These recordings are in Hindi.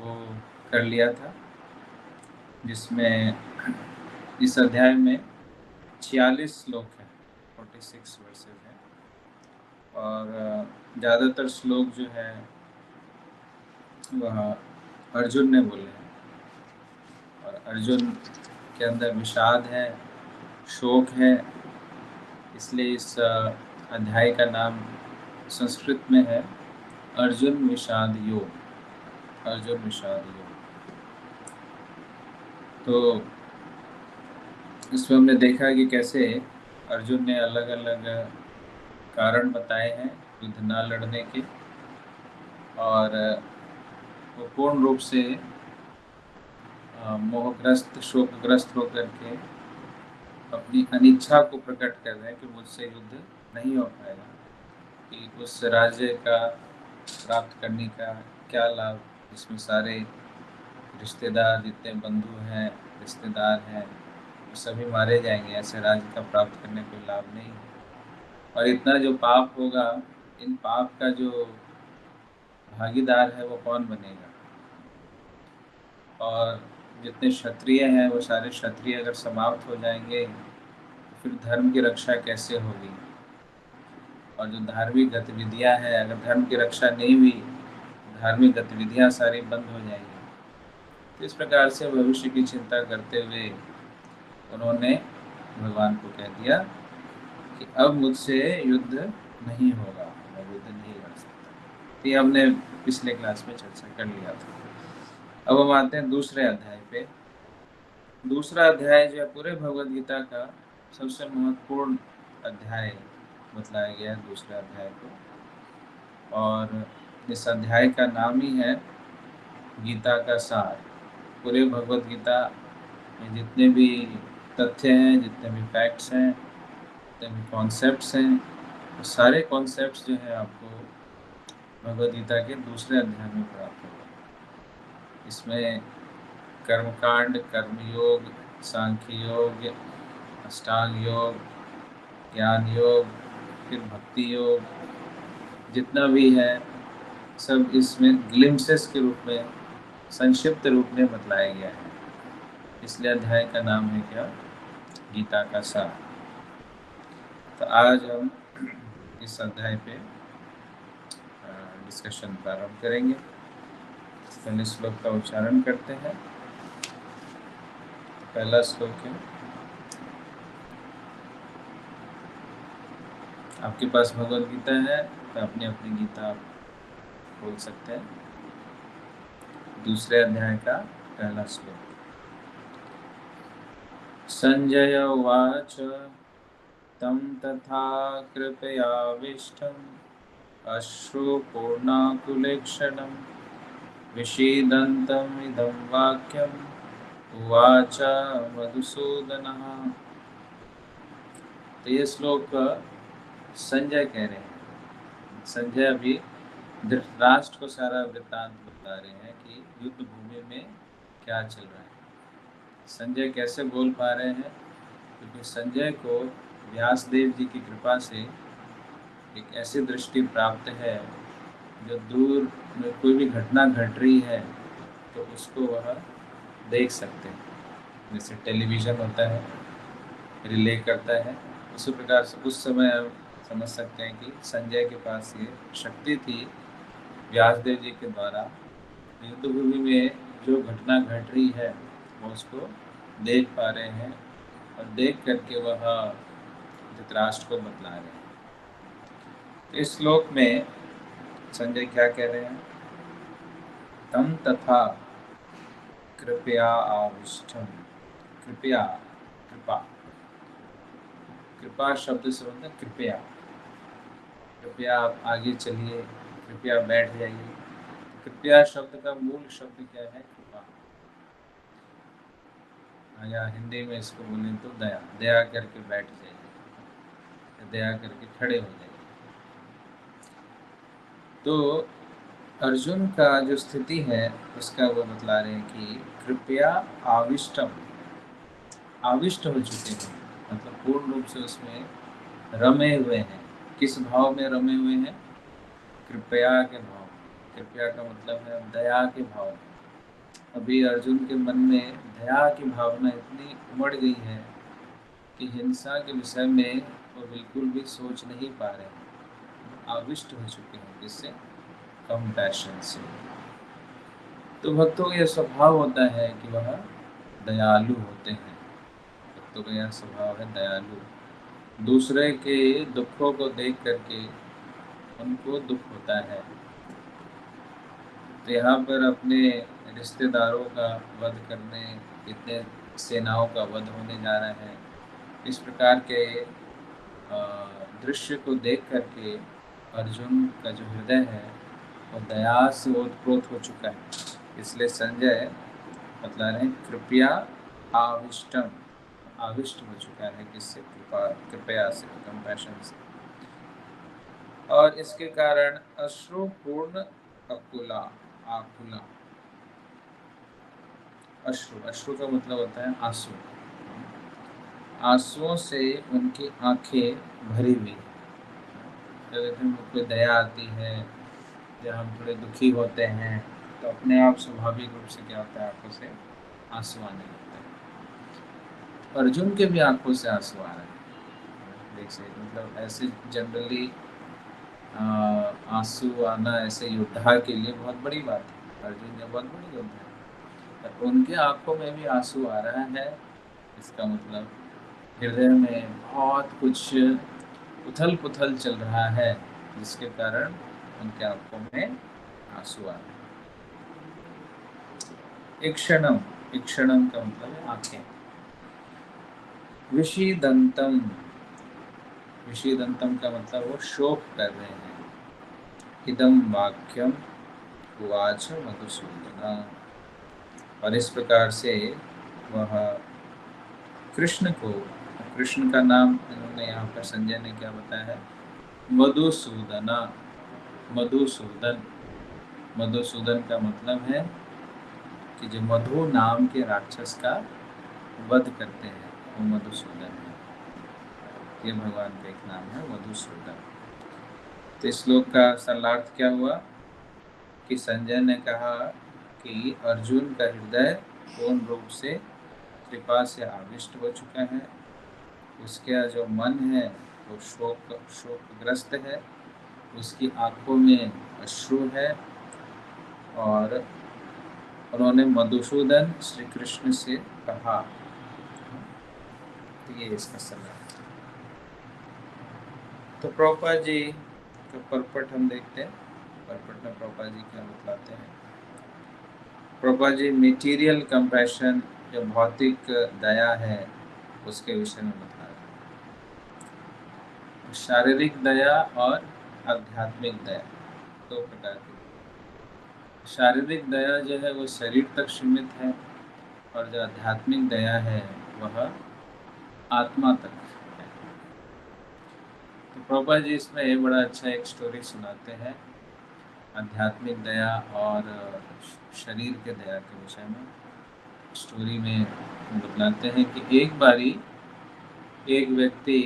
वो कर लिया था, जिसमें इस अध्याय में 46 श्लोक हैं, 46 वर्सेस हैं और ज़्यादातर श्लोक जो है वह अर्जुन ने बोले हैं और अर्जुन के अंदर विषाद है, शोक है, इसलिए इस अध्याय का नाम संस्कृत में है अर्जुन विषाद योग। अर्जुन विषाद योग। तो इसमें हमने देखा कि कैसे अर्जुन ने अलग अलग कारण बताए हैं युद्ध ना लड़ने के, और वो पूर्ण रूप से मोहग्रस्त शोकग्रस्त होकर के अपनी अनिच्छा को प्रकट कर रहे हैं कि मुझसे युद्ध नहीं हो पाएगा, कि उस राज्य का प्राप्त करने का क्या लाभ, जिसमें सारे रिश्तेदार जितने बंधु हैं रिश्तेदार हैं वो सभी मारे जाएंगे, ऐसे राज्य का प्राप्त करने कोई लाभ नहीं है। और इतना जो पाप होगा, इन पाप का जो भागीदार है वो कौन बनेगा, और जितने क्षत्रिय हैं वो सारे क्षत्रिय अगर समाप्त हो जाएंगे तो फिर धर्म की रक्षा कैसे होगी, और जो धार्मिक गतिविधियां हैं अगर धर्म की रक्षा नहीं हुई, धार्मिक गतिविधियां सारी बंद हो जाएंगी। तो इस प्रकार से भविष्य की चिंता करते हुए उन्होंने भगवान को कह दिया कि अब मुझसे युद्ध नहीं होगा, मैं युद्ध नहीं लड़ सकता। ये हमने पिछले क्लास में चर्चा कर लिया था। अब हम आते हैं दूसरे अध्याय पे। दूसरा अध्याय जो है पूरे भगवद गीता का सबसे महत्वपूर्ण अध्याय बतलाया गया है दूसरे अध्याय को, और इस अध्याय का नाम ही है गीता का सार। पूरे भगवद गीता में जितने भी तथ्य हैं, जितने भी फैक्ट्स हैं, जितने भी कॉन्सेप्ट्स हैं, वो सारे कॉन्सेप्ट्स जो है आपको भगवद गीता के दूसरे अध्याय में प्राप्त होगा। इसमें कर्मकांड, कर्मयोग, सांख्य योग, अष्टांग योग, ज्ञान योग, फिर भक्ति योग, जितना भी है सब इसमें ग्लिम्सेस के रूप में, संक्षिप्त रूप में बतलाया गया है। इसलिए अध्याय का नाम है क्या? गीता का सार। तो आज हम इस अध्याय पे डिस्कशन प्रारंभ करेंगे। पहले श्लोक का उच्चारण करते हैं। पहला श्लोक है, आपके पास भगवद गीता है तो अपनी अपनी गीता आप खोल सकते हैं। दूसरे अध्याय का पहला श्लोक। संजय उवाच तं तथा कृपयाविष्टम् अश्रुपूर्णाकुलेक्षणं विषीदन्तम् इदं वाक्यम् उवाच मधुसूदनः। तो ये श्लोक संजय कह रहे हैं। संजय अभी धृतराष्ट्र को सारा वृत्तांत बता रहे हैं कि युद्ध भूमि में क्या चल रहा है। संजय कैसे बोल पा रहे हैं? क्योंकि संजय को व्यासदेव जी की कृपा से एक ऐसी दृष्टि प्राप्त है, जो दूर में कोई भी घटना घट रही है तो उसको वह देख सकते हैं। जैसे टेलीविज़न होता है, रिले करता है, उसी प्रकार से उस समय हम समझ सकते हैं कि संजय के पास ये शक्ति थी व्यासदेव जी के द्वारा, युद्ध भूमि में जो घटना घट रही है वो उसको देख पा रहे हैं, और देख करके वह धृतराष्ट्र को बतला रहे हैं। तो इस श्लोक में संजय क्या कह रहे हैं? तम तथा कृपया आविष्टम। कृपया, कृपा, कृपा शब्द से मतलब कृपया, कृपया आप आगे चलिए, कृपया बैठ जाइए। कृपया शब्द का मूल शब्द क्या है? कृपा, या हिंदी में इसको बोले तो दया। दया करके बैठ जाइए, दया करके खड़े हो जाइए। तो अर्जुन का जो स्थिति है उसका वो बतला रहे हैं कि कृपया आविष्टम, आविष्ट हो चुके हैं, मतलब पूर्ण रूप से उसमें रमे हुए हैं। किस भाव में रमे हुए हैं? कृपया के भाव। कृपया का मतलब है दया के भाव। अभी अर्जुन के मन में दया की भावना इतनी उमड़ गई है कि हिंसा के विषय में वो बिल्कुल भी सोच नहीं पा रहे हैं, आविष्ट हो चुके हैं जिससे कंपैशन से। तो भक्तों का यह स्वभाव होता है कि वह दयालु होते हैं। भक्तों का यह स्वभाव है दयालु, दूसरे के दुखों को देख करके उनको दुख होता है। तो यहाँ पर अपने रिश्तेदारों का वध करने, कितने सेनाओं का वध होने जा रहा है, इस प्रकार के दृश्य को देख करके अर्जुन का जो हृदय है वो दया से ओतप्रोत हो चुका है। इसलिए संजय बतला रहे कृपया आविष्टम, आविष्ट हो चुका है किससे, कृपया से, कंपैशन से। और इसके कारण अश्रुपूर्ण अकुला, आकुला, अश्रु, अश्रु का मतलब होता है आंसू, आंसुओं से उनकी आंखें भरी हुई। जब कोई दया आती है, जब हम थोड़े दुखी होते हैं तो अपने आप स्वाभाविक रूप से क्या होता है, आंखों से आंसू आने लगते हैं। अर्जुन के भी आंखों से आंसू आ रहे हैं, देख सकते, मतलब ऐसे जनरली आंसू आना ऐसे योद्धा के लिए बहुत बड़ी बात है। अर्जुन जो बहुत बड़ी योद्धा है, तो उनके आंखों में भी आंसू आ रहा है, इसका मतलब हृदय में बहुत कुछ उथल पुथल चल रहा है, जिसके कारण उनके आंखों में आंसू आ रहे हैं। इक्षणम, इक्षणम का मतलब है आंखें। विषीदंतम, विषीदंतम का मतलब वो शोक कर रहे हैं। इदम वाक्यम उवाच मधुसूदन, और इस प्रकार से वह कृष्ण को, कृष्ण का नाम इन्होंने यहाँ पर संजय ने क्या बताया है, मधुसूदना, मधुसूदन। मधुसूदन का मतलब है कि जो मधु नाम के राक्षस का वध करते हैं वो मधुसूदन है। ये भगवान का एक नाम है मधुसूदन। तो इस श्लोक का सरलार्थ क्या हुआ कि संजय ने कहा कि अर्जुन का हृदय पूर्ण रूप से कृपा से आविष्ट हो चुका है, उसका जो मन है वो शोकग्रस्त है, उसकी आंखों में अश्रु है, और उन्होंने मधुसूदन श्री कृष्ण से कहा। तो ये इसका सरलार्थ। तो प्रभुपाद जी का परपट हम देखते हैं। परपट में प्रभुपाद जी क्या बतलाते हैं। प्रभुपाद जी मेटीरियल कंपैशन, जो भौतिक दया है, उसके विषय में बता रहे हैं। शारीरिक दया और आध्यात्मिक दया, दो प्रकार की। शारीरिक दया जो है वो शरीर तक सीमित है, और जो आध्यात्मिक दया है वह आत्मा तक है। तो प्रभुपाद जी इसमें ये बड़ा अच्छा एक स्टोरी सुनाते हैं आध्यात्मिक दया और शरीर के दया के विषय में। स्टोरी में बतलाते हैं कि एक बारी एक व्यक्ति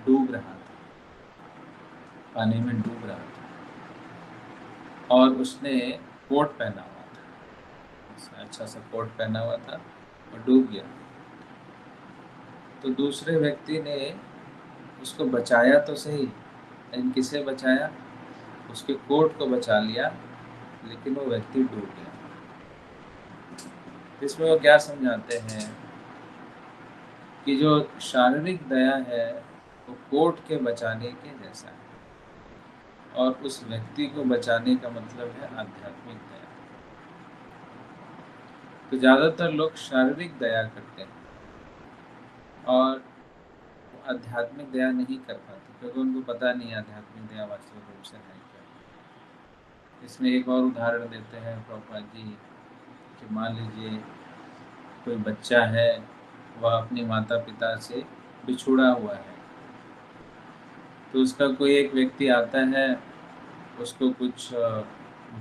डूब रहा था, पानी में डूब रहा था, और उसने कोट पहना हुआ था, अच्छा सा कोट पहना हुआ था, और डूब गया। तो दूसरे व्यक्ति ने उसको बचाया तो सही, लेकिन किसे बचाया, उसके कोट को बचा लिया, लेकिन वो व्यक्ति डूब गया। इसमें वो क्या समझाते हैं कि जो शारीरिक दया है वो कोट के बचाने के जैसा है, और उस व्यक्ति को बचाने का मतलब है आध्यात्मिक दया। तो ज़्यादातर लोग शारीरिक दया करते हैं और आध्यात्मिक दया नहीं कर पाते, क्योंकि उनको पता नहीं आध्यात्मिक दया वास्तविक रूप से है क्या। इसमें एक और उदाहरण देते हैं प्रभुपाद जी कि मान लीजिए कोई बच्चा है, वह अपने माता पिता से बिछुड़ा हुआ है, तो उसका कोई एक व्यक्ति आता है, उसको कुछ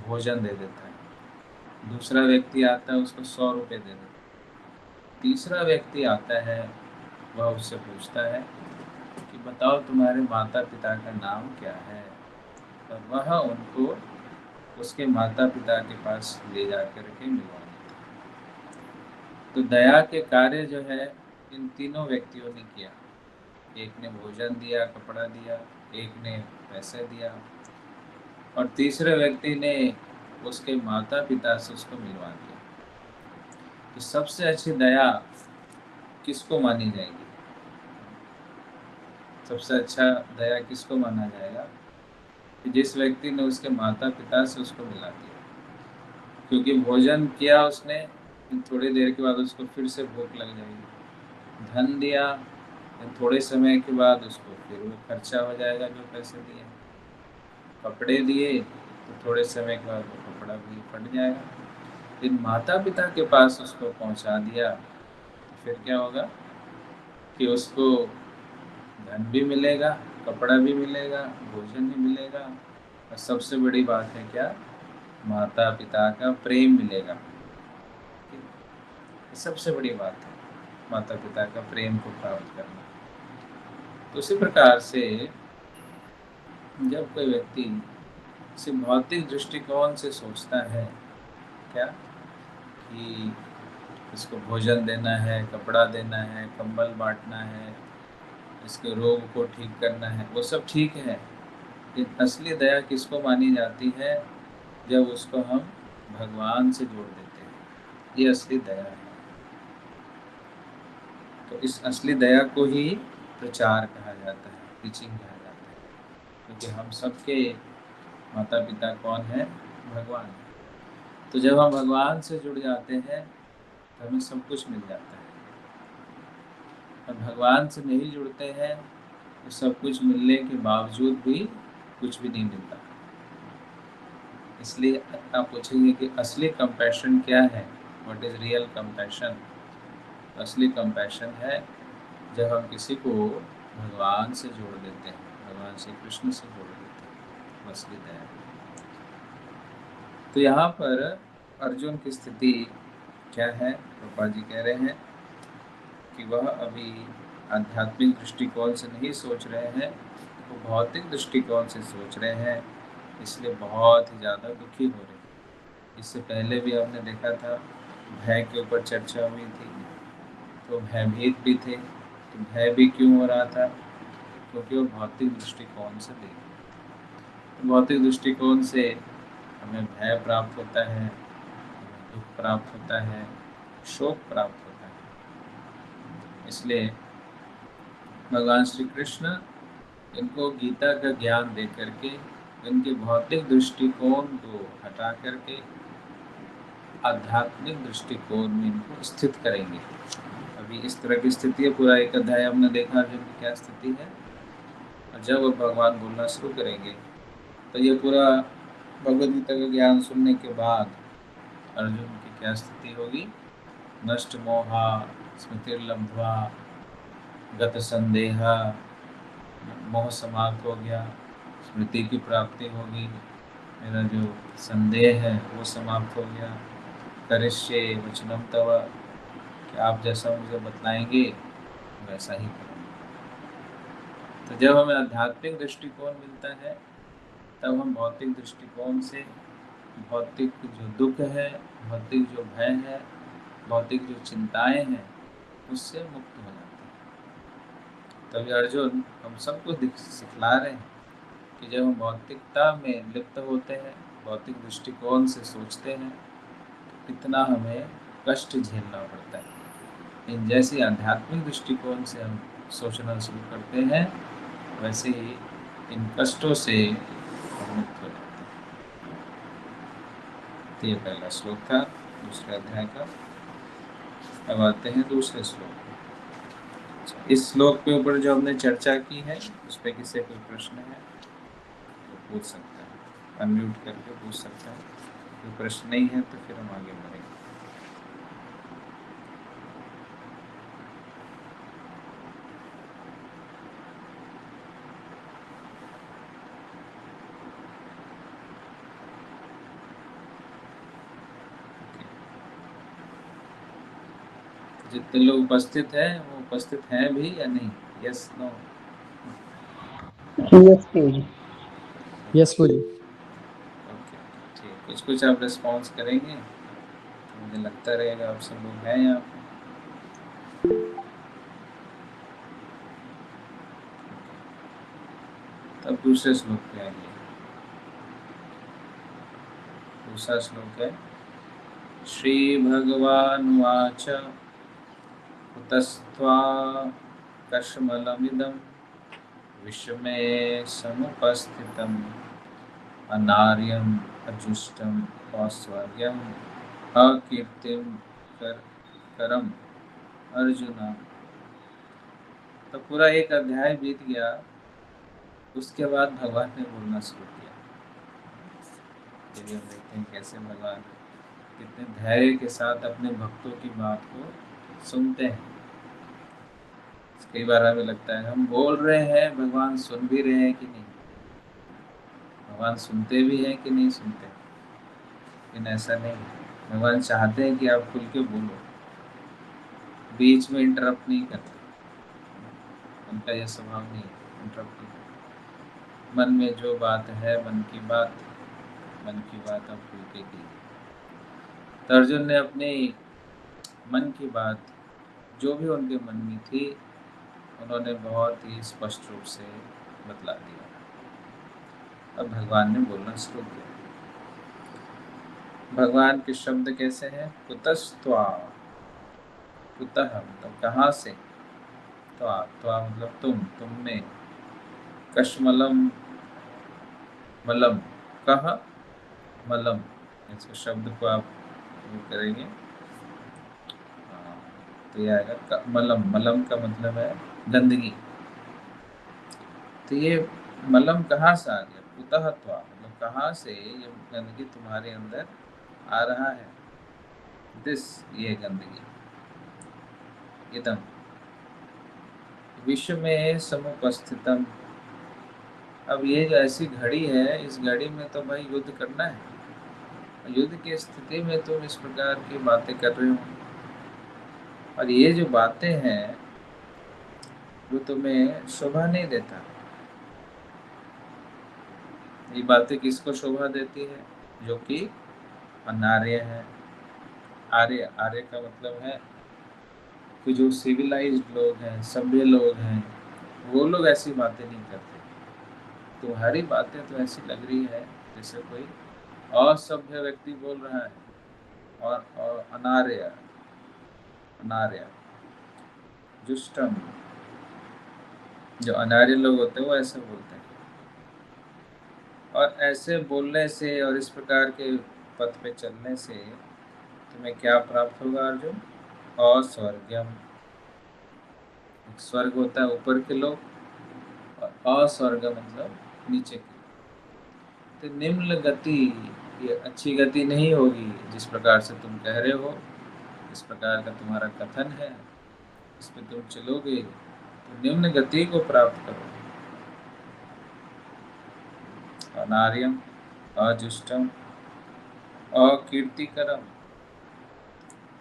भोजन दे देता है। दूसरा व्यक्ति आता है, उसको 100 रुपये दे देता है। तीसरा व्यक्ति आता है, वह उससे पूछता है कि बताओ तुम्हारे माता पिता का नाम क्या है, और वह उनको उसके माता पिता के पास ले जा कर के मिलवा देता है। तो दया के कार्य जो है इन तीनों व्यक्तियों ने किया। एक ने भोजन दिया, कपड़ा दिया, एक ने पैसे दिया, और तीसरे व्यक्ति ने उसके माता पिता से उसको मिलवा दिया। तो सबसे अच्छी दया किसको मानी जाएगी? सबसे अच्छा दया किसको माना जाएगा? कि जिस व्यक्ति ने उसके माता पिता से उसको मिला दिया। क्योंकि भोजन किया उसने, थोड़ी देर के बाद उसको फिर से भूख लग जाएगी। धन दिया, थोड़े समय के बाद उसको फिर वो खर्चा हो जाएगा जो पैसे दिए। कपड़े दिए तो थोड़े समय के बाद वो कपड़ा भी फट जाएगा। फिर माता पिता के पास उसको पहुंचा दिया तो फिर क्या होगा कि उसको धन भी मिलेगा, कपड़ा भी मिलेगा, भोजन भी मिलेगा, और सबसे बड़ी बात है क्या? माता पिता का प्रेम मिलेगा। सबसे बड़ी बात है माता पिता का प्रेम को प्राप्त करना। तो उसी प्रकार से जब कोई व्यक्ति किसी भौतिक दृष्टिकोण से सोचता है क्या कि इसको भोजन देना है, कपड़ा देना है, कंबल बांटना है, इसके रोग को ठीक करना है, वो सब ठीक है, लेकिन असली दया किसको मानी जाती है? जब उसको हम भगवान से जोड़ देते हैं, ये असली दया है। तो इस असली दया को ही प्रचार कहा जाता है, टीचिंग कहा जाता है, क्योंकि हम सबके माता पिता कौन है? भगवान। तो जब हम भगवान से जुड़ जाते हैं तो हमें सब कुछ मिल जाता है, और भगवान से नहीं जुड़ते हैं तो सब कुछ मिलने के बावजूद भी कुछ भी नहीं मिलता। इसलिए आप पूछेंगे कि असली कंपैशन क्या है? What is real compassion? असली कंपैशन है जब हम किसी को भगवान से जोड़ देते हैं, भगवान श्री कृष्ण से जोड़ देते हैं, वो असली दया। तो यहाँ पर अर्जुन की स्थिति क्या है? प्रभुपाद जी कह रहे हैं कि वह अभी आध्यात्मिक दृष्टिकोण से नहीं सोच रहे हैं, वो भौतिक दृष्टिकोण से सोच रहे हैं, इसलिए बहुत ही ज़्यादा दुखी हो रहे हैं। इससे पहले भी हमने देखा था भय के ऊपर चर्चा हुई थी, तो भयभीत भी थे। तो भय भी क्यों हो रहा था? क्योंकि वो भौतिक दृष्टिकोण से देख रहे। तो भौतिक दृष्टिकोण से हमें भय प्राप्त होता है, हमें दुख प्राप्त होता है, शोक प्राप्त होता है। इसलिए भगवान श्री कृष्ण इनको गीता का ज्ञान दे करके इनके भौतिक दृष्टिकोण को हटा करके आध्यात्मिक दृष्टिकोण में इनको स्थित करेंगे। अभी इस तरह की स्थिति है, पूरा एक अध्याय हमने देखा अर्जुन की क्या स्थिति है, और जब वो भगवान बोलना शुरू करेंगे तो ये पूरा भगवद गीता का ज्ञान सुनने के बाद अर्जुन की क्या स्थिति होगी? नष्ट मोहा स्मृतिर्लब्ध्वा गत संदेहा, मोह समाप्त हो गया, स्मृति की प्राप्ति होगी, मेरा जो संदेह है वो समाप्त हो गया। करिष्ये वचनम तव, कि आप जैसा मुझे बतलाएंगे वैसा ही करूँगा। तो जब हमें आध्यात्मिक दृष्टिकोण मिलता है तब हम भौतिक दृष्टिकोण से भौतिक जो दुख है, भौतिक जो भय है, भौतिक जो चिंताएं हैं, उससे मुक्त हो जाते हैं। तभी अर्जुन हम सबको सिखला रहे हैं कि जब हम भौतिकता में लिप्त होते हैं, भौतिक दृष्टिकोण से सोचते हैं, तो कितना हमें कष्ट झेलना पड़ता है। इन जैसे आध्यात्मिक दृष्टिकोण से हम सोचना शुरू करते हैं, वैसे ही इन कष्टों से हम मुक्त हो जाते हैं। तो ये पहला श्लोक था दूसरे अध्याय का। अब आते हैं दूसरे श्लोक में। इस श्लोक के ऊपर जो हमने चर्चा की है उस पर किसी कोई प्रश्न है तो पूछ सकता है, अनम्यूट करके पूछ सकता है। कोई प्रश्न नहीं है तो फिर हम आगे बढ़ेंगे। जितने लोग उपस्थित हैं वो उपस्थित हैं भी या नहीं? Yes no? यस जी। यस जी। ओके, ठीक। कुछ आप रिस्पॉन्स करेंगे तो मुझे लगता रहेगा आप सब लोग हैं यहाँ पे। तब दूसरे श्लोक पे आइए। दूसरा श्लोक है श्री भगवानुवाच कुतस्त्वाकश्मलमिदं विषमे समुपस्थितम् अनार्यम् अजुष्टम् औश्वर्यम् अकीर्तिं करम अर्जुन। तो पूरा एक अध्याय बीत गया। उसके बाद भगवान ने बोलना शुरू किया। चलिए हम देखते हैं कैसे भगवान कितने धैर्य के साथ अपने भक्तों की बात को सुनते हैं। कई बार हमें लगता है हम बोल रहे हैं, भगवान सुन भी रहे हैं कि नहीं, भगवान सुनते भी हैं कि नहीं सुनते। लेकिन ऐसा नहीं है। भगवान चाहते हैं कि आप खुल के बोलो, बीच में इंटरप्ट नहीं करते। उनका यह स्वभाव नहीं है इंटरप्ट नहीं करते। मन में जो बात है, मन की बात आप खुल के कीजिए। तो अर्जुन ने अपनी मन की बात जो भी उनके मन में थी, उन्होंने बहुत ही स्पष्ट रूप से बतला दिया। अब भगवान ने बोलना शुरू किया। भगवान के शब्द कैसे हैं? कुतस्त्वा, कुतः मतलब कहाँ से, त्वा त्वा मतलब तुमने, कश्मलम मलम, कह मलम, इसके शब्द को आप वो करेंगे तो ये आएगा मलम। मलम का मतलब है गंदगी। तो ये मलम कहाँ से आ गया? कुतः त्वा मतलब कहाँ से ये गंदगी तुम्हारे अंदर आ रहा है? दिस, ये गंदगी, इदम विश्व में समुपस्थितम। अब ये जो ऐसी घड़ी है, इस घड़ी में तो भाई युद्ध करना है। युद्ध की स्थिति में तुम इस प्रकार की बातें कर रहे हो, और ये जो बातें हैं वो तुम्हें शोभा नहीं देता। ये बातें किसको शोभा देती है? जो कि अनार्य है। आर्य, आर्य का मतलब है कि जो सिविलाइज्ड लोग हैं, सभ्य लोग हैं, वो लोग ऐसी बातें नहीं करते। तुम्हारी बातें तो ऐसी लग रही है जैसे कोई असभ्य व्यक्ति बोल रहा है। और अनार्य, अनार्य जुष्टम, जो अनार्य लोग होते हैं वो ऐसे बोलते हैं। और ऐसे बोलने से और इस प्रकार के पथ पे चलने से तुम्हें क्या प्राप्त होगा अर्जुन? अस्वर्गम। स्वर्ग होता है ऊपर के लोग, और अस्वर्ग मतलब नीचे के। तो निम्न गति, ये अच्छी गति नहीं होगी जिस प्रकार से तुम कह रहे हो, इस प्रकार का तुम्हारा कथन है, इस पे तुम चलोगे तो निम्न गति को प्राप्त करोगे। अनार्यम, अजुष्टम, अकीर्तिकरम,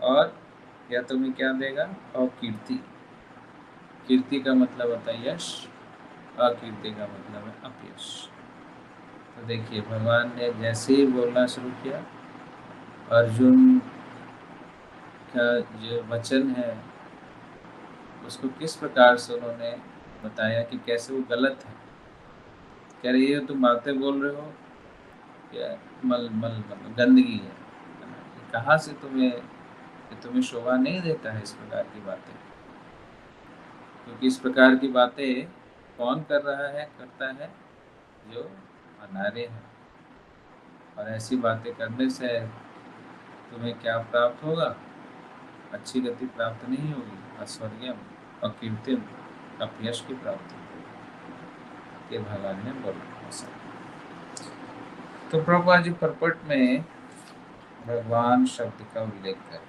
और या तुम्हें क्या देगा? अकीर्ति। कीर्ति का मतलब होता है यश, अकीर्ति का मतलब है अपयश। तो देखिए भगवान ने जैसे ही बोलना शुरू किया, अर्जुन का जो वचन है उसको किस प्रकार से उन्होंने बताया कि कैसे वो गलत है। कह रही है तुम बातें बोल रहे हो क्या मल मल मतलब गंदगी है, कहाँ से तुम्हें शोभा नहीं देता है इस प्रकार की बातें। क्योंकि इस प्रकार की बातें कौन कर रहा है? करता है जो अनार्य है। और ऐसी बातें करने से तुम्हें क्या प्राप्त होगा? अच्छी गति प्राप्त नहीं होगी, अस्वर्गम, अकीर्तिम, अपयश की प्राप्ति। ये भगवान ने बोला। तो प्रभुपाद जी परपट में भगवान शब्द का उल्लेख करें।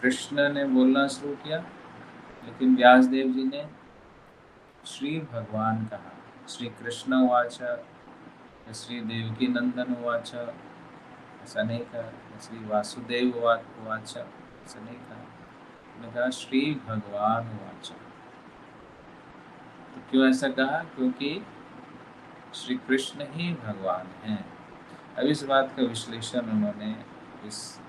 कृष्ण ने बोलना शुरू किया, लेकिन व्यासदेव जी ने श्री भगवान कहा। श्री कृष्ण उवाच, श्री देवकी नंदन उवाच, ऐसा नहीं कहा। श्री वासुदेव उवाच, ऐसा नहीं कहा। उन्होंने कहा श्री भगवान उवाच। तो क्यों ऐसा कहा? क्योंकि श्री कृष्ण ही भगवान हैं। अब इस बात का विश्लेषण उन्होंने इस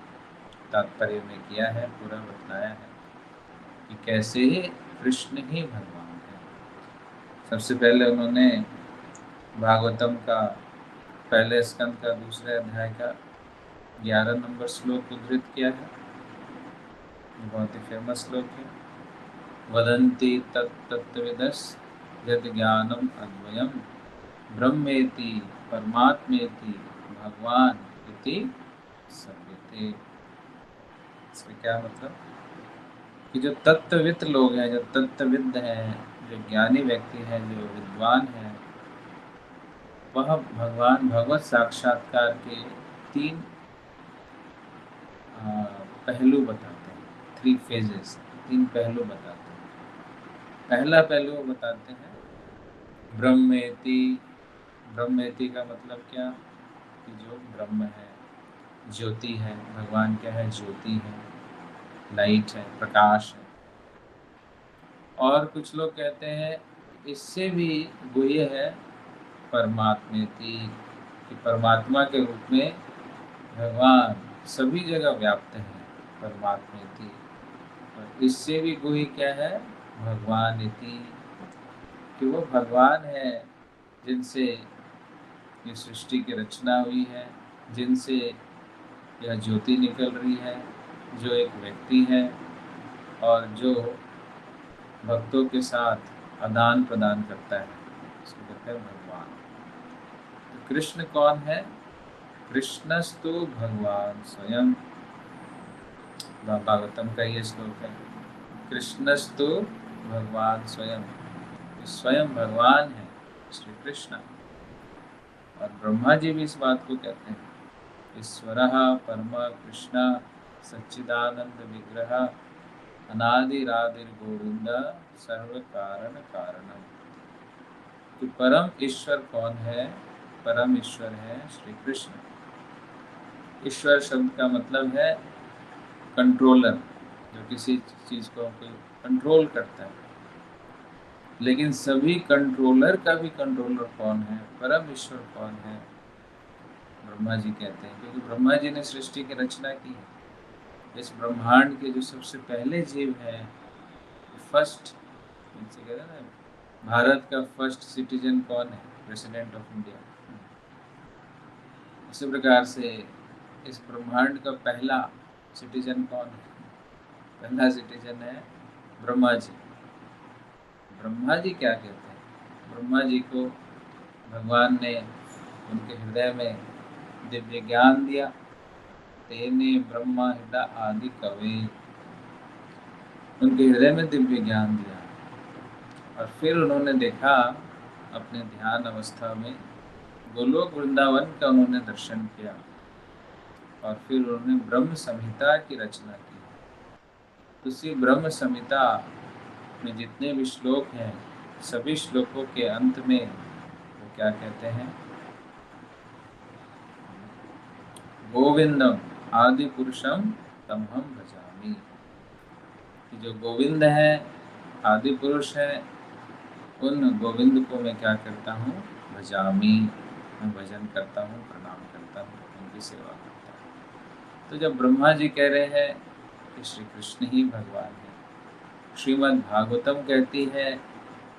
तात्पर्य में किया है, पूरा बतलाया है कि कैसे कृष्ण ही भगवान है। सबसे पहले उन्होंने भागवतम का पहले स्कंद का दूसरे अध्याय का 11 नंबर श्लोक उद्धृत किया है, बहुत ही फेमस श्लोक है। वदन्ति तत्तत्त्वविदस् यद् ज्ञानम अद्वयम् ब्रह्मेति परमात्मेति भगवान इति सर्वते। इसका क्या मतलब कि जो तत्वविद लोग हैं, जो तत्वविद हैं, जो ज्ञानी व्यक्ति हैं, जो विद्वान हैं, वह भगवान भगवत साक्षात्कार के 3 पहलू बताते हैं, 3 फेजेस, 3 पहलू बताते हैं। पहला पहलू बताते हैं ब्रह्मेति। ब्रह्मेति का मतलब क्या कि जो ब्रह्म है, ज्योति है। भगवान क्या है? ज्योति है, लाइट है, प्रकाश है। और कुछ लोग कहते हैं इससे भी गुह्य है परमात्मेति, कि परमात्मा के रूप में भगवान सभी जगह व्याप्त है, परमात्मेति। और इससे भी गुह्य क्या है? भगवान इति, कि वो भगवान है जिनसे ये सृष्टि की रचना हुई है, जिनसे यह ज्योति निकल रही है, जो एक व्यक्ति है और जो भक्तों के साथ आदान प्रदान करता है, उसको कहते हैं भगवान। तो कृष्ण कौन है? कृष्णस्तु भगवान स्वयं। भागवतम का ये श्लोक है, कृष्णस्तु भगवान स्वयं। स्वयं भगवान है श्री कृष्ण। और ब्रह्मा जी भी इस बात को कहते हैं, ईश्वरः परम कृष्ण सच्चिदानंद विग्रह अनादिरादिर गोविंद सर्व कारण कारणम। तो परम ईश्वर कौन है? परम ईश्वर है श्री कृष्ण। ईश्वर शब्द का मतलब है कंट्रोलर, जो किसी चीज को कंट्रोल करता है। लेकिन सभी कंट्रोलर का भी कंट्रोलर कौन है? परम ईश्वर कौन है? ब्रह्मा जी कहते हैं, क्योंकि ब्रह्मा जी ने सृष्टि की रचना की है। इस ब्रह्मांड के जो सबसे पहले जीव है, फर्स्ट, इनसे कहते हैं ना, भारत का फर्स्ट सिटीजन कौन है? President of India. उसी प्रकार से इस ब्रह्मांड का पहला सिटीजन कौन है? पहला सिटीजन है ब्रह्मा जी। ब्रह्मा जी क्या कहते हैं? ब्रह्मा जी को भगवान ने उनके हृदय में दिव्य ज्ञान दिया। तेने ब्रह्मा हृदय आदि कवि, उनके हृदय में दिव्य ज्ञान दिया। और फिर उन्होंने देखा अपने ध्यान अवस्था में गोलोक वृंदावन का उन्होंने दर्शन किया। और फिर उन्होंने ब्रह्म संहिता की रचना की। उसी ब्रह्म संहिता में जितने भी श्लोक हैं, सभी श्लोकों के अंत में वो क्या कहते हैं? गोविंदम आदि पुरुषम तमहम भजामि, कि जो गोविंद है, आदि पुरुष है, उन गोविंद को मैं क्या करता हूँ? भजामि, मैं भजन करता हूँ, प्रणाम करता हूँ, उनकी सेवा करता हूँ। तो जब ब्रह्मा जी कह रहे हैं कि श्री कृष्ण ही भगवान है, श्रीमद् भागवतम कहती है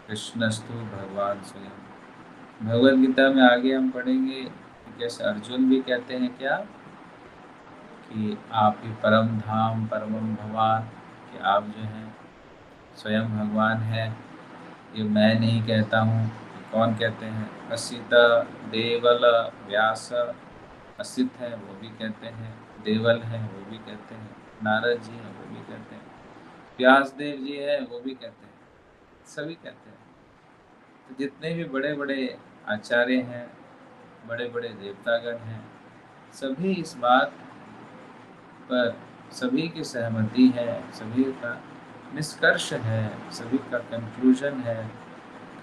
कृष्णस्तु भगवान स्वयं। भगवद गीता में आगे हम पढ़ेंगे जैसे अर्जुन भी कहते हैं क्या, कि आप ही परम धाम परमम भगवान, कि आप जो हैं स्वयं भगवान है। ये मैं नहीं कहता हूँ, कौन कहते हैं? असित, देवल, व्यास, असित है वो भी कहते हैं, देवल है वो भी कहते हैं, नारद जी हैं वो भी कहते हैं, व्यासदेव जी है वो भी कहते हैं, सभी कहते हैं। तो जितने भी बड़े बड़े आचार्य हैं, बड़े बड़े देवतागण हैं, सभी इस बात पर सभी की सहमति है, सभी का निष्कर्ष है, सभी का कंक्लूजन है,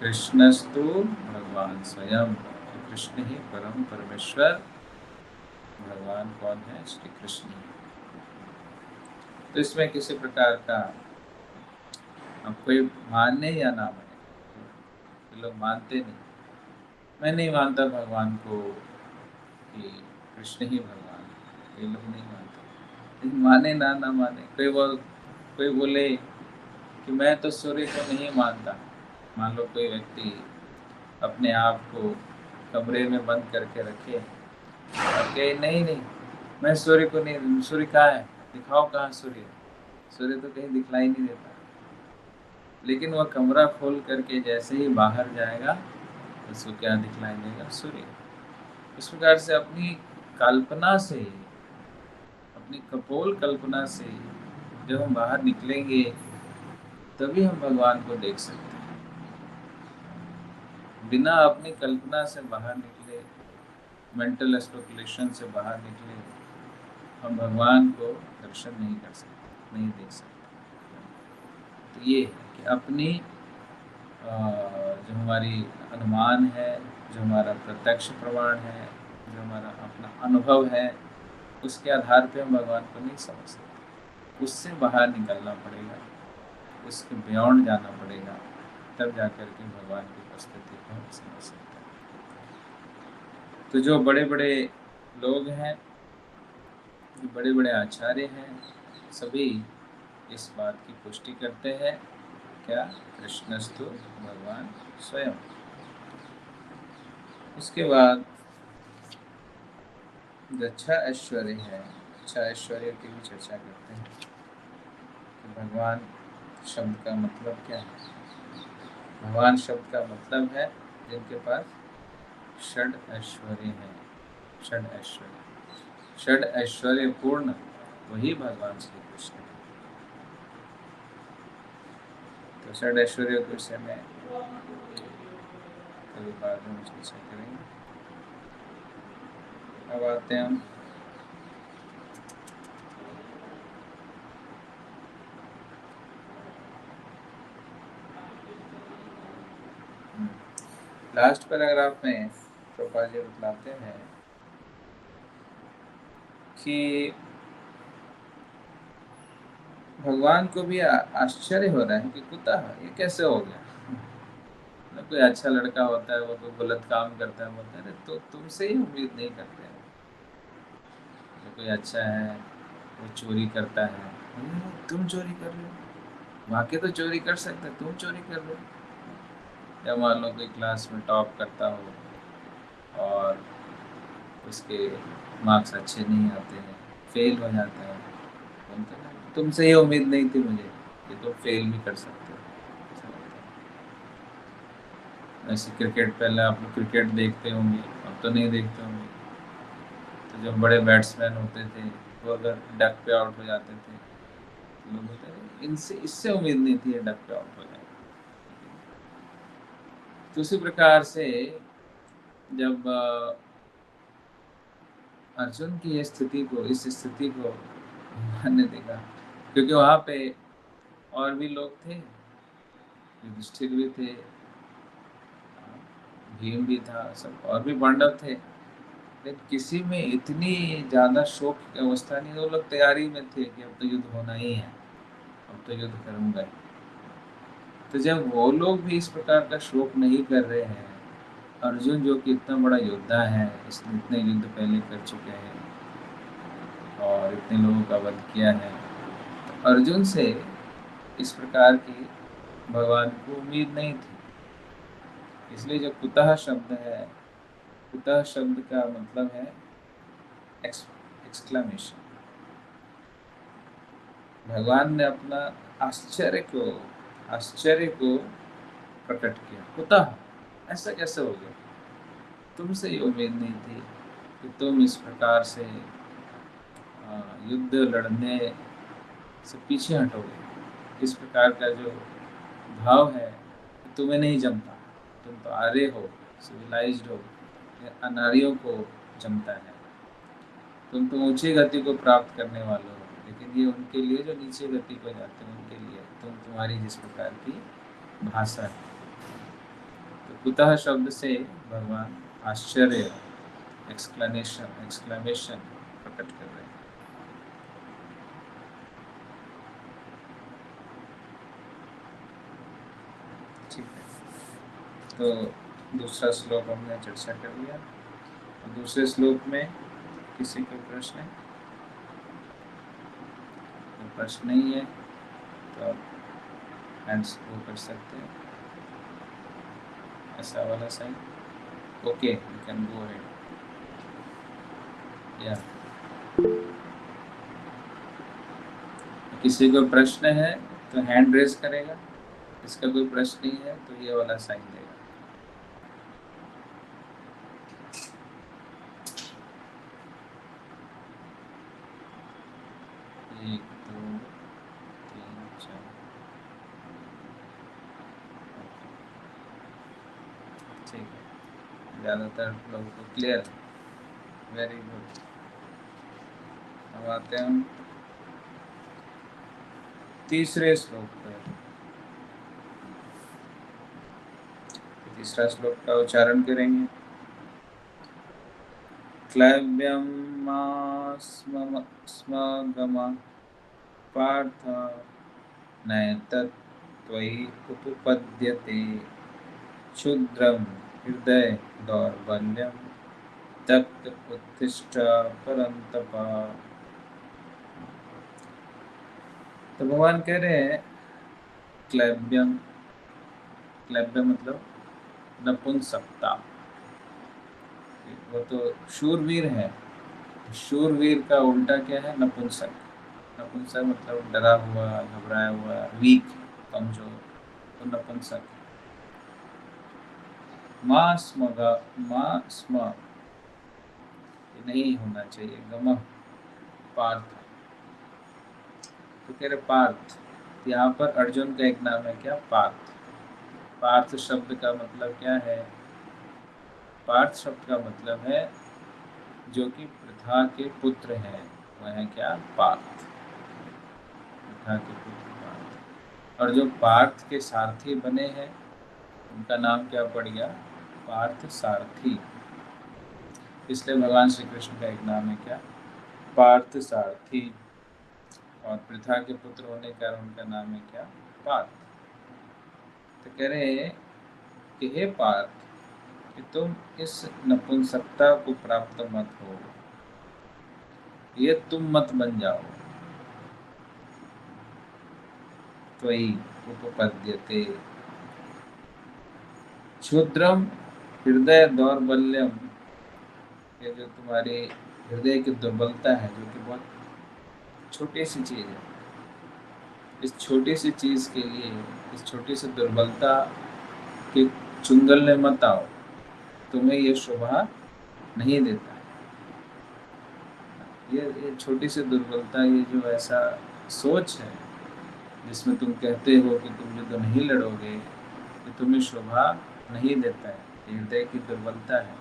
कृष्णस्तु भगवान स्वयं। कृष्ण ही परम परमेश्वर, भगवान कौन है? श्री कृष्ण। तो इसमें किसी प्रकार का अब कोई माने या ना माने, लोग मानते नहीं। मैं नहीं मानता भगवान को कि कृष्ण ही भगवान है, ये लोग नहीं मानते। माने ना ना माने, कोई बोले कि मैं तो सूर्य को नहीं मानता। मान लो कोई व्यक्ति अपने आप को कमरे में बंद करके रखे और कहे नहीं नहीं मैं सूर्य को नहीं, सूर्य कहाँ है, दिखाओ कहाँ सूर्य है, सूर्य तो कहीं दिखलाई नहीं देता। लेकिन वह कमरा खोल करके जैसे ही बाहर जाएगा तो उसको क्या दिखलाई देगा, सूर्य। इस प्रकार से अपनी कल्पना से, अपनी कपोल कल्पना से जब हम बाहर निकलेंगे तभी हम भगवान को देख सकते हैं। बिना अपनी कल्पना से बाहर निकले, मेंटल स्पेकुलेशन से बाहर निकले, हम भगवान को दर्शन नहीं कर सकते, नहीं देख सकते। तो ये है कि अपनी जो हमारी अनुमान है, जो हमारा प्रत्यक्ष प्रमाण है, जो हमारा अपना अनुभव है, उसके आधार पे हम भगवान को नहीं समझ सकते। उससे बाहर निकलना पड़ेगा, उसके बियॉन्ड जाना पड़ेगा, तब जाकर के भगवान की उपस्थिति को हम समझ सकते हैं। तो जो बड़े बड़े लोग हैं, जो बड़े बड़े आचार्य हैं, सभी इस बात की पुष्टि करते हैं, क्या, कृष्णस्तु भगवान स्वयं। उसके बाद अच्छा ऐश्वर्य है, अच्छा ऐश्वर्य की भी चर्चा करते हैं कि भगवान शब्द का मतलब क्या है। भगवान शब्द का मतलब है जिनके पास षड ऐश्वर्य है। षड ऐश्वर्य, षड ऐश्वर्य पूर्ण वही भगवान श्री कृष्ण है। तो षड ऐश्वर्य के विषय में कभी बाद में चर्चा करेंगे। अब आते हैं हम लास्ट पैराग्राफ में। प्रभुपाद जी बतलाते हैं कि भगवान को भी आश्चर्य हो रहा है कि कुतः ये कैसे हो गया। मतलब कोई अच्छा लड़का होता है, वो कोई गलत काम करता है, बोलते हैं तो तुमसे ही उम्मीद नहीं करते हैं। तो कोई अच्छा है, वो चोरी करता है, तुम चोरी कर रहे हो, वाकई तो चोरी कर सकते, तुम चोरी कर रहे हो। या मान लो कोई क्लास में टॉप करता हो और उसके मार्क्स अच्छे नहीं आते हैं, फेल हो जाता है, तुमसे ये उम्मीद नहीं थी मुझे कि तुम फेल भी कर सकते हो। ऐसे क्रिकेट, पहले आप लोग क्रिकेट देखते होंगे, अब तो नहीं देखते होंगे। तो जब बड़े बैट्समैन होते थे वो अगर डक पे आउट हो जाते थे, तो लोग बोलते थे इनसे, इससे उम्मीद नहीं थी ये डक पे आउट हो जाए। तो उसी प्रकार से जब अर्जुन की ये स्थिति को, इस स्थिति को भगवान ने देखा, क्योंकि वहाँ पे और भी लोग थे, युधिष्ठिर भी थे, भीम भी था, सब और भी पांडव थे, लेकिन किसी में इतनी ज़्यादा शोक की अवस्था नहीं। वो लोग तैयारी में थे कि अब तो युद्ध होना ही है, अब तो युद्ध करूँगा। तो जब वो लोग भी इस प्रकार का शोक नहीं कर रहे हैं, अर्जुन जो कि इतना बड़ा योद्धा है, इसने इतने युद्ध पहले कर चुके हैं और इतने लोगों का वध किया है, तो अर्जुन से इस प्रकार की भगवान को उम्मीद नहीं थी। इसलिए जो कुतः शब्द है, कुतः शब्द का मतलब है एक्सक्लेमेशन। भगवान ने अपना आश्चर्य को प्रकट किया। कुतः, ऐसा कैसे हो गया, तुमसे ये उम्मीद नहीं थी कि तुम इस प्रकार से युद्ध लड़ने से पीछे हटोगे। इस प्रकार का जो भाव है तुम्हें नहीं जमता, तुम तो आर्य हो, सिविलाइज्ड हो, अनार्यों को जमता है। तुम तो ऊंची गति को प्राप्त करने वाले हो, लेकिन ये उनके लिए जो नीचे गति को जाते हैं उनके लिए तुम्हारी जिस प्रकार की भाषा है। तो कुतः शब्द से भगवान आश्चर्य, एक्सक्लेमेशन प्रकट कर रहे हैं। ठीक है, तो दूसरा श्लोक हमने चर्चा कर लिया। दूसरे श्लोक में किसी का प्रश्न है? प्रश्न नहीं है तो आप हैंड्स वो कर सकते हैं, ऐसा वाला sign. Okay, you can go ahead. या किसी को प्रश्न है तो हैंड रेज करेगा, इसका कोई प्रश्न नहीं है तो ये वाला साइन देगा। एक दो तीन चार, ठीक है, ज़्यादातर लोगों को क्लियर। Very good. अब आते हैं हम तीसरे श्लोक पर। तीसरा श्लोक का उच्चारण करेंगे। क्लैव्यं स्मगम पार्थ नैतत् त्वयि उपपद्यते क्षुद्रं हृदय दौर्बल्यं तप्त उत्तिष्ठ परन्तप। तो भगवान कह रहे हैं क्लैव्यम, क्लैव्य मतलब नपुंसकता। वो तो शूरवीर है, शूरवीर का उल्टा क्या है? नपुंसक। नपुंसक मतलब डरा हुआ, घबराया हुआ, वीक, कमजोर, तो नपुंसक। माँ स्म ये नहीं होना चाहिए, गम पार्थ। तो कह रहे पार्थ, यहाँ पर अर्जुन का एक नाम है क्या? पार्थ। पार्थ शब्द का मतलब क्या है? पार्थ शब्द का मतलब है जो कि पृथा के पुत्र हैं, वह है क्या? पार्थ। पृथा के पुत्र पार्थ। और जो पार्थ के सारथी बने हैं उनका नाम क्या पड़ गया? पार्थ सारथी। इसलिए भगवान श्री कृष्ण का एक नाम है क्या? पार्थ सारथी। और पृथा के पुत्र होने के कारण उनका नाम है क्या? पार्थ। तो कह रहे हैं कि हे पार्थ, कि तुम इस नपुंसकता को प्राप्त मत हो, ये तुम मत बन जाओ। त्वयि उपपद्यते क्षुद्रम हृदय दौर्बल्यम, ये जो तुम्हारे हृदय की दुर्बलता है, जो कि बहुत छोटी सी चीज़ है, इस छोटी सी चीज़ के लिए, इस छोटी सी दुर्बलता के चुंगल में मत आओ, तुम्हें ये शोभा नहीं देता है। ये छोटी सी दुर्बलता, ये जो ऐसा सोच है जिसमें तुम कहते हो कि तुम जो तो नहीं लड़ोगे, कि तुम्हें शोभा नहीं देता है, ये हृदय की दुर्बलता है,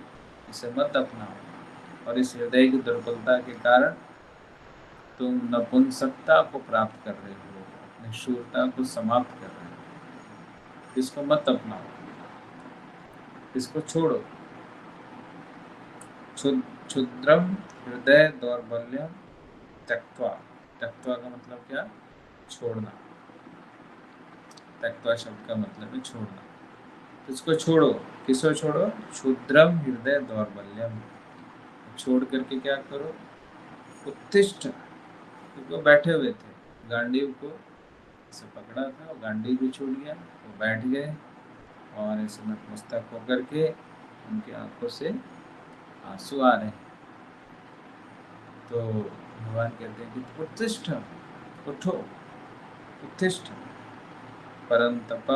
इसे मत अपनाओ। और इस हृदय की दुर्बलता के कारण तुम नपुंसकता को प्राप्त कर रहे हो, अपनी शूरता को समाप्त कर रहे हो। इसको मत अपनाओ, इसको छोड़ो। क्षुद्रम हृदय दौर्बल्यम त्यक्त्वा, त्यक्त्वा का मतलब क्या? छोड़ना। त्यक्त्वा शब्द का मतलब है छोड़ना। तो इसको छोड़ो। किसको छोड़ो? क्षुद्रम हृदय दौर्बल्यम। छोड़ करके क्या करो? उत्तिष्ठ, क्योंकि वो बैठे हुए थे, गांडीव को ऐसे पकड़ा था, वो गांडीव भी छूट गया, वो बैठ गए और ऐसे नतमस्तक होकर के उनकी आंखों से आंसू आ रहे हैं। तो भगवान कहते हैं कि उत्तिष्ठ, उठो, उत्तिष्ठ परंतप।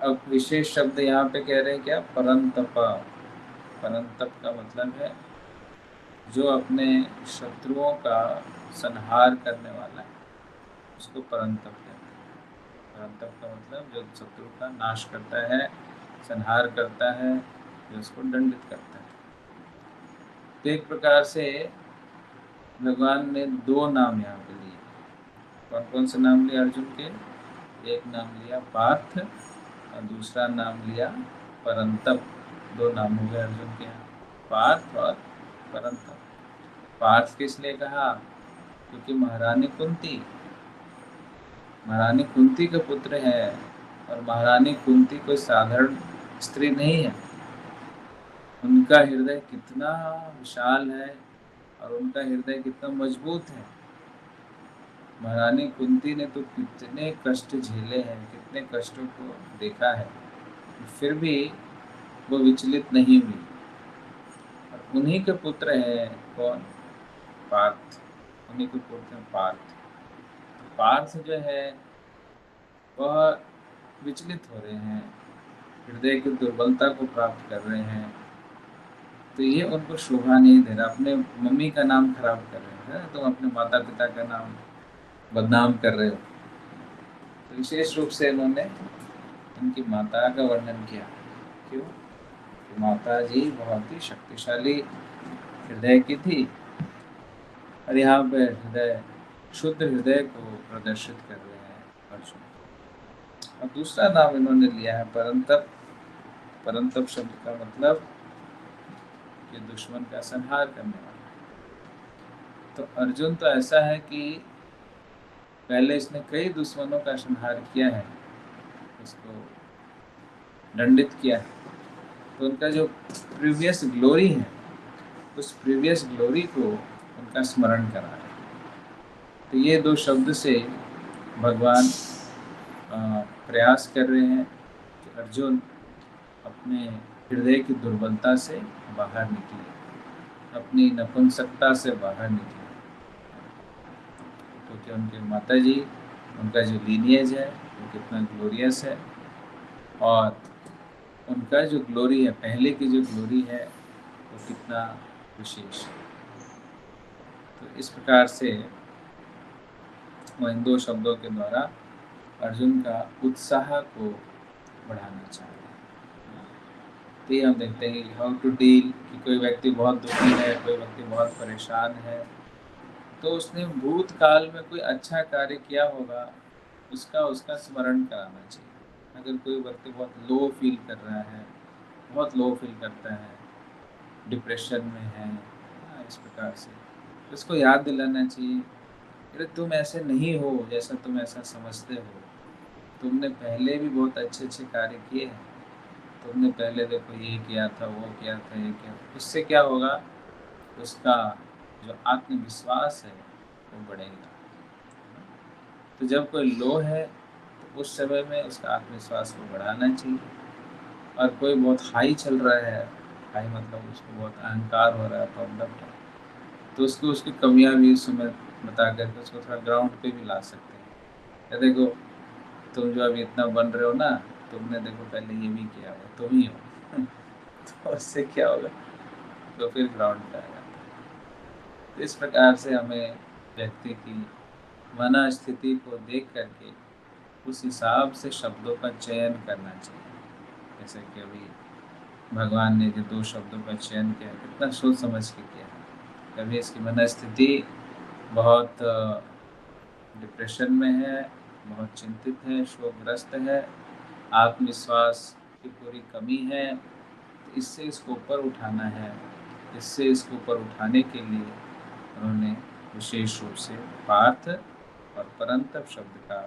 अब विशेष शब्द यहाँ पे कह रहे हैं क्या? परंतप। परंतप का मतलब है जो अपने शत्रुओं का संहार करने वाला है, उसको परंतप कहते हैं। परंतप का मतलब जो शत्रु का नाश करता है, संहार करता है, जो उसको दंडित करता है। तो एक प्रकार से भगवान ने दो नाम यहाँ पे लिए। कौन कौन से नाम लिए अर्जुन के? एक नाम लिया पार्थ और दूसरा नाम लिया परंतप। दो नाम हो गए अर्जुन के यहाँ, पार्थ और परंतप। पार्थ किस लिए कहा? क्योंकि महारानी कुंती का पुत्र है, और महारानी कुंती कोई साधारण स्त्री नहीं है। उनका हृदय कितना विशाल है और उनका हृदय कितना मजबूत है। महारानी कुंती ने तो कितने कष्ट झेले हैं, कितने कष्टों को देखा है, फिर भी वो विचलित नहीं हुई। और उन्हीं के पुत्र हैं कौन? पार्थ। उन्हीं के पुत्र हैं पार्थ। पार्थ जो है वह विचलित हो रहे हैं, हृदय की दुर्बलता को प्राप्त कर रहे हैं, तो ये उनको शोभा नहीं दे रहा। अपने मम्मी का नाम खराब कर रहे हैं, तुम अपने माता पिता का नाम बदनाम कर रहे हो। तो विशेष रूप से इन्होंने उनकी माता का वर्णन किया। क्यों? कि माता जी बहुत ही शक्तिशाली हृदय की थी, और यहाँ पे हृदय, शुद्ध हृदय को प्रदर्शित कर रहे हैं अर्जुन। और दूसरा नाम इन्होंने लिया है परंतप। परंतप शब्द का मतलब कि दुश्मन का संहार करने वाला। तो अर्जुन तो ऐसा है कि पहले इसने कई दुश्मनों का संहार किया है, उसको दंडित किया है। तो उनका जो प्रीवियस ग्लोरी है, उस प्रीवियस ग्लोरी को उनका स्मरण करा है। तो ये दो शब्द से भगवान प्रयास कर रहे हैं कि अर्जुन अपने हृदय की दुर्बलता से बाहर निकले, अपनी नपुंसकता से बाहर निकले। क्योंकि उनके माता जी, उनका जो लीनिएज है वो कितना ग्लोरियस है, और उनका जो ग्लोरी है, पहले की जो ग्लोरी है वो कितना विशेष है। तो इस प्रकार से इन दो शब्दों के द्वारा अर्जुन का उत्साह को बढ़ाना चाहते हैं। तो ये हम देखते हैं कि हाउ टू डील, कि कोई व्यक्ति बहुत दुखी है, कोई व्यक्ति बहुत परेशान है, तो उसने भूतकाल में कोई अच्छा कार्य किया होगा, उसका स्मरण कराना चाहिए। अगर कोई व्यक्ति बहुत लो फील कर रहा है, बहुत लो फील करता है, डिप्रेशन में है, इस प्रकार से, तो उसको याद दिलाना चाहिए, अरे तुम ऐसे नहीं हो जैसा तुम ऐसा समझते हो। तुमने पहले भी बहुत अच्छे अच्छे कार्य किए हैं, तुमने पहले देखो ये किया था, वो किया था, ये किया था। उससे क्या होगा? उसका जो आत्मविश्वास है वो बढ़ेगा। तो जब कोई लो है तो उस समय में उसका आत्मविश्वास को बढ़ाना चाहिए। और कोई बहुत हाई चल रहा है, हाई मतलब उसको बहुत अहंकार हो रहा है, प्रॉब्लम है, तो उसको उसकी कमियां भी उस समय बता करके उसको थोड़ा ग्राउंड पे भी ला सकते हैं। या देखो, तुम जो अभी इतना बन रहे हो ना, तुमने देखो पहले ये भी किया हुआ, तुम ही हो। तो उससे क्या होगा? तो फिर ग्राउंड पे आ जाता है। तो इस प्रकार से हमें व्यक्ति की मन स्थिति को देख करके उस हिसाब से शब्दों का चयन करना चाहिए। जैसे कि अभी भगवान ने जो दो शब्दों का चयन किया, कितना सोच समझ के किया। कभी इसकी मन स्थिति बहुत डिप्रेशन में है, बहुत चिंतित है, शोकग्रस्त है, आत्मविश्वास की पूरी कमी है, तो इससे इसको ऊपर उठाना है। इससे इसको ऊपर उठाने के लिए उन्होंने विशेष रूप से पार्थ और परंतप शब्द का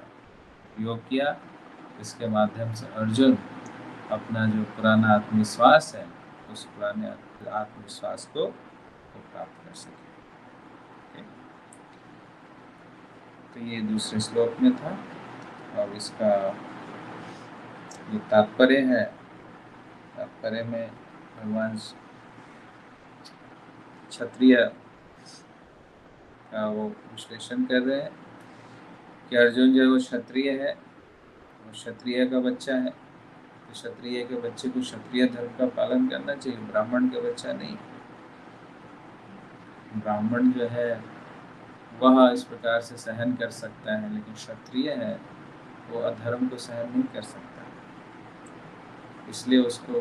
उपयोग किया। इसके माध्यम से अर्जुन अपना जो पुराना आत्मविश्वास है, उस पुराने आत्मविश्वास को प्राप्त कर सके। तो ये दूसरे श्लोक में था। और इसका जो तात्पर्य है, तात्पर्य में भगवान क्षत्रिय का वो विश्लेषण कर रहे हैं कि अर्जुन जो है वो क्षत्रिय है, वो क्षत्रिय का बच्चा है। तो क्षत्रिय के बच्चे को क्षत्रिय धर्म का पालन करना चाहिए, ब्राह्मण का बच्चा नहीं। ब्राह्मण जो है वह इस प्रकार से सहन कर सकता है, लेकिन क्षत्रिय है वो अधर्म को सहन नहीं कर सकता। इसलिए उसको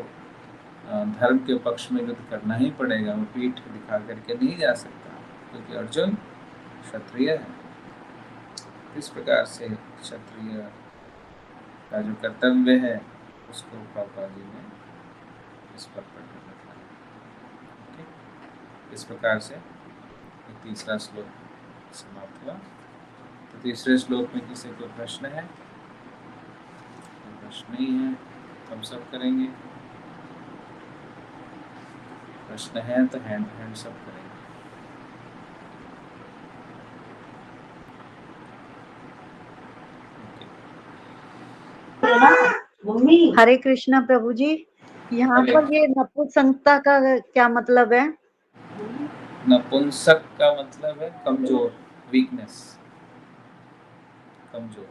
धर्म के पक्ष में युद्ध करना ही पड़ेगा, वो पीठ दिखा करके नहीं जा सकता, क्योंकि अर्जुन क्षत्रिय है। इस प्रकार से क्षत्रिय का जो कर्तव्य है उसको प्रभुपाद जी ने इस पर बताया। इस प्रकार से तीसरा श्लोक समाप्त हुआ। तो तीसरे श्लोक में किसी को प्रश्न है? प्रश्न नहीं है तो हम सब करेंगे। प्रश्न है तो हैंड सब करेंगे। हरे कृष्णा प्रभु जी, यहाँ हरे पर ये नपुंसकता का क्या मतलब है? नपुंसक का मतलब है कमजोर, वीकनेस, कमजोर।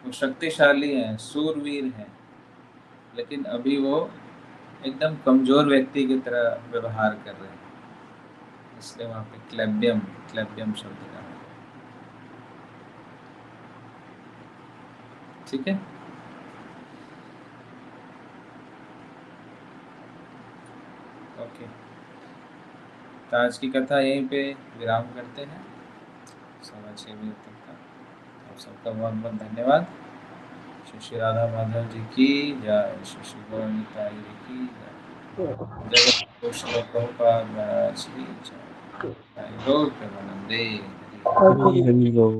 वो शक्तिशाली हैं, सूरवीर हैं, लेकिन अभी वो एकदम कमजोर व्यक्ति की तरह व्यवहार कर रहे हैं, इसलिए वहाँ पे क्लेब्यम, क्लेब्यम शब्द का है। ठीक है, ओके। तो आज की कथा यहीं पे विराम करते हैं, 6:15 तक का। आप सबका बहुत बहुत धन्यवाद। श्री श्री राधा माधव जी की जय, श्री श्री गौरताई जी की जय, जगत कृष्ण प्रभुपाद महाराज की जय, गौर प्रेमानंदे। हरि हरि बोल।